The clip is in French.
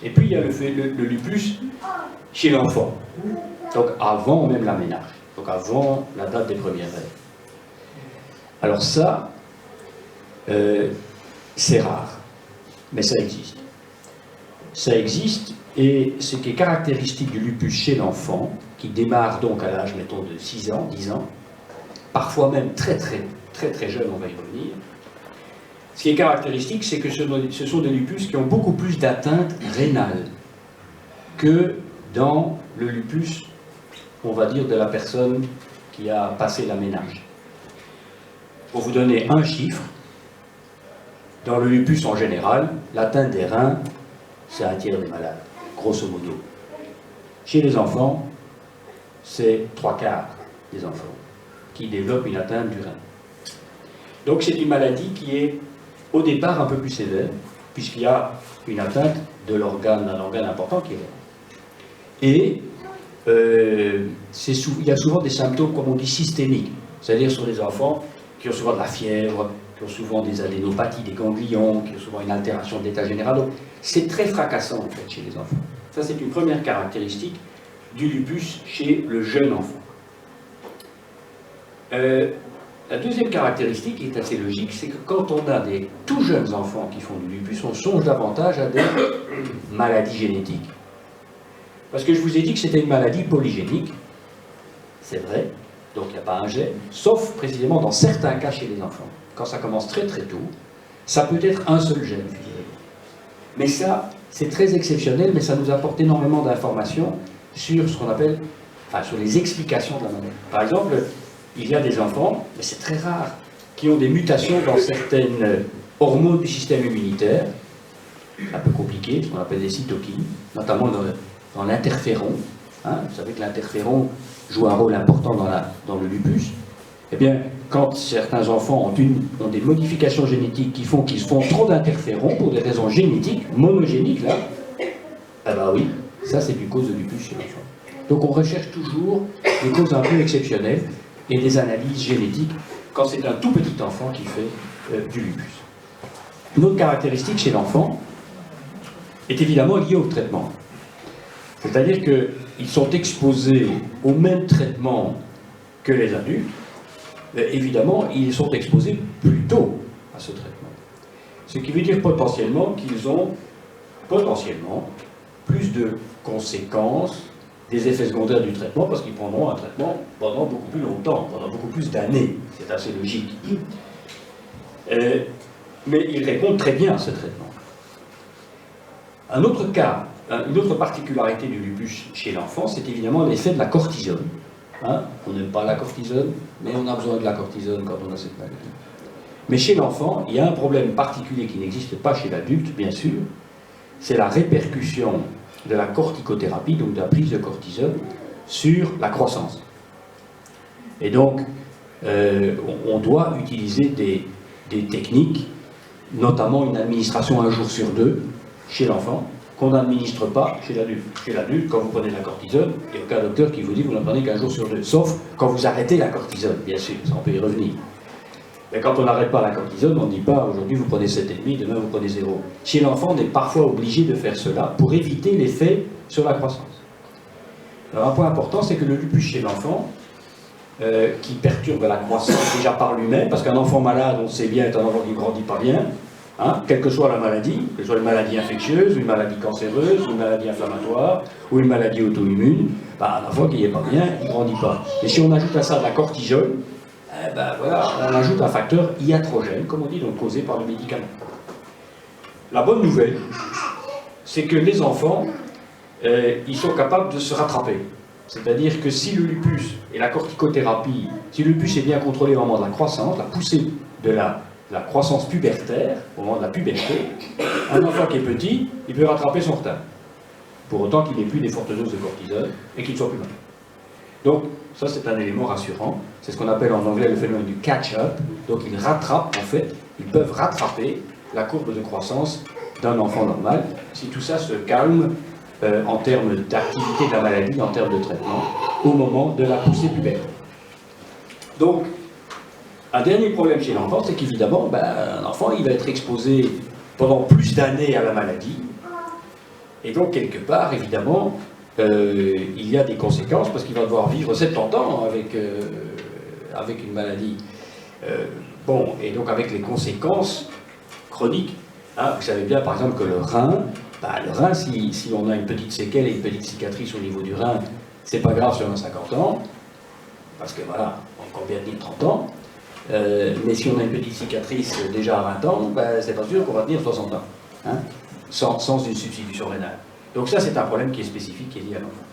Et puis il y a le lupus chez l'enfant, donc avant même la ménage, donc avant la date des premières règles. Alors ça, c'est rare, mais ça existe. Ça existe, et ce qui est caractéristique du lupus chez l'enfant, qui démarre donc à l'âge, mettons, de 6 ans, 10 ans, parfois même très jeune, on va y revenir. Ce qui est caractéristique, c'est que ce sont des lupus qui ont beaucoup plus d'atteintes rénales que dans le lupus, on va dire, de la personne qui a passé la ménage. Pour vous donner un chiffre, dans le lupus en général, l'atteinte des reins, c'est un tiers des malades, grosso modo. Chez les enfants, c'est 3/4 des enfants qui développent une atteinte du rein. Donc c'est une maladie qui est au départ un peu plus sévère, puisqu'il y a une atteinte de l'organe, d'un organe important qui est là. Et il y a souvent des symptômes, comme on dit, systémiques, c'est-à-dire sur les enfants qui ont souvent de la fièvre, qui ont souvent des adénopathies des ganglions, qui ont souvent une altération de l'état général. Donc c'est très fracassant en fait chez les enfants. Ça c'est une première caractéristique du lupus chez le jeune enfant. La deuxième caractéristique qui est assez logique, c'est que quand on a des tout jeunes enfants qui font du lupus, on songe davantage à des maladies génétiques. Parce que je vous ai dit que c'était une maladie polygénique, c'est vrai, donc il n'y a pas un gène, sauf précisément dans certains cas chez les enfants. Quand ça commence très tôt, ça peut être un seul gène. Mais ça, c'est très exceptionnel, mais ça nous apporte énormément d'informations sur ce qu'on appelle, enfin sur les explications de la maladie. Par exemple, il y a des enfants, mais c'est très rare, qui ont des mutations dans certaines hormones du système immunitaire, un peu compliquées, ce qu'on appelle des cytokines, notamment dans l'interféron. Hein, vous savez que l'interféron joue un rôle important dans le lupus. Eh bien, quand certains enfants ont des modifications génétiques qui font qu'ils font trop d'interférons pour des raisons génétiques, monogéniques, là, eh ben oui, ça c'est une cause de lupus chez l'enfant. Donc on recherche toujours des causes un peu exceptionnelles et des analyses génétiques quand c'est un tout petit enfant qui fait du lupus. Une autre caractéristique chez l'enfant est évidemment liée au traitement. C'est-à-dire qu'ils sont exposés au même traitement que les adultes. Évidemment, ils sont exposés plus tôt à ce traitement. Ce qui veut dire potentiellement qu'ils ont plus de conséquences des effets secondaires du traitement, parce qu'ils prendront un traitement pendant beaucoup plus longtemps, pendant beaucoup plus d'années. C'est assez logique. Mais ils répondent très bien à ce traitement. Un autre cas, une autre particularité du lupus chez l'enfant, c'est évidemment l'effet de la cortisone. Hein, on n'aime pas la cortisone, mais on a besoin de la cortisone quand on a cette maladie. Mais chez l'enfant, il y a un problème particulier qui n'existe pas chez l'adulte, bien sûr, c'est la répercussion de la corticothérapie, donc de la prise de cortisone, sur la croissance. Et donc, on doit utiliser des techniques, notamment une administration 1 jour sur 2 chez l'enfant, qu'on n'administre pas chez l'adulte. Chez l'adulte, quand vous prenez de la cortisone, il n'y a aucun docteur qui vous dit que vous n'en prenez qu'1 jour sur 2, sauf quand vous arrêtez la cortisone, bien sûr, ça on peut y revenir. Mais quand on n'arrête pas la cortisone, on ne dit pas aujourd'hui vous prenez 7,5, demain vous prenez 0. Chez l'enfant, on est parfois obligé de faire cela pour éviter l'effet sur la croissance. Alors un point important, c'est que le lupus chez l'enfant, qui perturbe la croissance déjà par lui-même, parce qu'un enfant malade, on sait bien, est un enfant qui ne grandit pas bien, hein, quelle que soit la maladie, que ce soit une maladie infectieuse, une maladie cancéreuse, une maladie inflammatoire, ou une maladie auto-immune, un enfant qui n'est pas bien, il ne grandit pas. Et si on ajoute à ça de la cortisone, voilà, on ajoute un facteur iatrogène, comme on dit, donc causé par le médicament. La bonne nouvelle, c'est que les enfants, ils sont capables de se rattraper. C'est-à-dire que si le lupus et la corticothérapie, si le lupus est bien contrôlé au moment de la croissance, la poussée de la croissance pubertaire, au moment de la puberté, un enfant qui est petit, il peut rattraper son retard. Pour autant qu'il n'ait plus des fortes doses de cortisone et qu'il soit plus malade. Donc, ça c'est un élément rassurant. C'est ce qu'on appelle en anglais le phénomène du catch-up. Donc ils rattrapent, en fait, ils peuvent rattraper la courbe de croissance d'un enfant normal, si tout ça se calme en termes d'activité de la maladie, en termes de traitement, au moment de la poussée pubertaire. Donc, un dernier problème chez l'enfant, c'est qu'évidemment, un enfant, il va être exposé pendant plus d'années à la maladie, Et donc, quelque part, évidemment, il y a des conséquences, parce qu'il va devoir vivre 70 ans avec une maladie. Bon, et donc avec les conséquences chroniques. Hein, vous savez bien, par exemple, que le rein, si on a une petite séquelle et une petite cicatrice au niveau du rein, c'est pas grave si on a 50 ans, parce que voilà, on vient de 30 ans. Mais si on a une petite cicatrice déjà à 20 ans, ben, c'est pas sûr qu'on va tenir 60 ans, hein, sans une substitution rénale. Donc ça, c'est un problème qui est spécifique, qui est lié à l'enfant.